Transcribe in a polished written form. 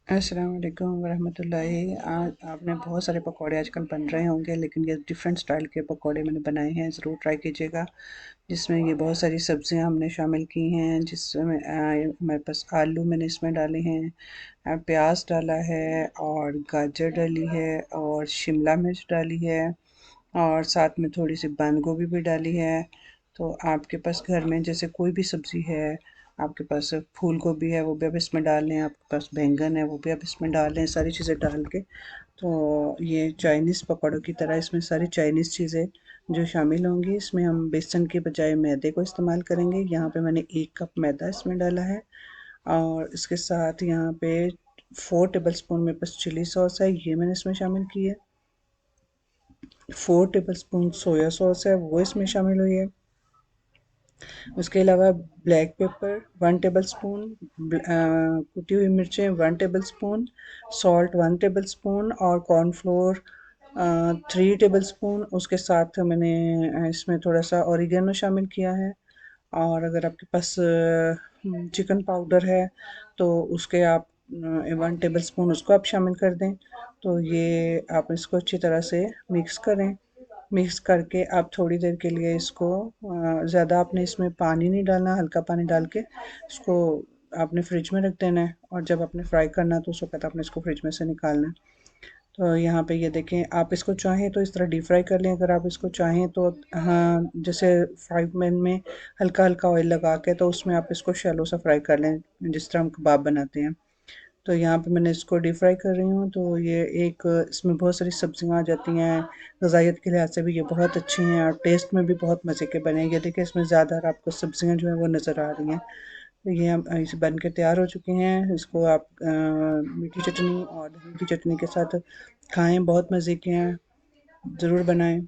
अस्सलाम वालेकुम वरहमतुल्लाहि। आज आपने बहुत सारे पकौड़े आजकल बन रहे होंगे, लेकिन ये डिफरेंट स्टाइल के पकौड़े मैंने बनाए हैं, ज़रूर ट्राई कीजिएगा। जिसमें ये बहुत सारी सब्जियां हमने शामिल की हैं, जिसमें हमारे पास आलू मैंने इसमें डाले हैं, प्याज डाला है और गाजर डाली है और शिमला मिर्च डाली है और साथ में थोड़ी सी बंद गोभी भी डाली है। तो आपके पास घर में जैसे कोई भी सब्ज़ी है, आपके पास फूल गोभी है वो भी आप इसमें डाल लें, आपके पास बैंगन है वो भी आप इसमें डाल लें, सारी चीज़ें डाल के। तो ये चाइनीज़ पकौड़ों की तरह इसमें सारी चाइनीज़ चीज़ें जो शामिल होंगी। इसमें हम बेसन के बजाय मैदे को इस्तेमाल करेंगे। यहाँ पे मैंने 1 कप मैदा इसमें डाला है और इसके साथ यहाँ पे 4 टेबल स्पून मेरे पास चिली सॉस है, ये मैंने इसमें शामिल की है। 4 टेबल स्पून सोया सॉस है, वो इसमें शामिल हुई है। उसके अलावा ब्लैक पेपर 1 टेबल स्पून, कुटी हुई मिर्चें 1 table spoon, salt 1 table spoon और कॉर्नफ्लोर 3 टेबल स्पून। उसके साथ मैंने इसमें थोड़ा सा ऑरिगेनो शामिल किया है। और अगर आपके पास चिकन पाउडर है तो उसके आप 1 टेबल स्पून उसको आप शामिल कर दें। तो ये आप इसको अच्छी तरह से मिक्स करें। मिक्स करके आप थोड़ी देर के लिए इसको, ज़्यादा आपने इसमें पानी नहीं डालना, हल्का पानी डाल के इसको आपने फ्रिज में रख देना है। और जब आपने फ्राई करना है तो उस वक्त आपने इसको फ्रिज में से निकालना है। तो यहाँ पे ये देखें, आप इसको चाहें तो इस तरह डीप फ्राई कर लें, अगर आप इसको चाहें तो हाँ, जैसे फ्राई पैन में हल्का हल्का ऑयल लगा के तो उसमें आप इसको शैलो सा फ्राई कर लें, जिस तरह हम कबाब बनाते हैं। तो यहाँ पे मैंने इसको डीप फ्राई कर रही हूँ। तो ये एक, इसमें बहुत सारी सब्जियाँ आ जाती हैं, ग़िज़ाइयत के लिहाज से भी ये बहुत अच्छी हैं और टेस्ट में भी बहुत मज़े के बने हैं। ये देखिए, इसमें ज़्यादा आपको सब्जियाँ जो हैं वो नज़र आ रही हैं। तो ये हम इसे बन के तैयार हो चुके हैं। इसको आप मीठी चटनी और धनिया की चटनी के साथ खाएं, बहुत मज़े के हैं, ज़रूर बनाएं।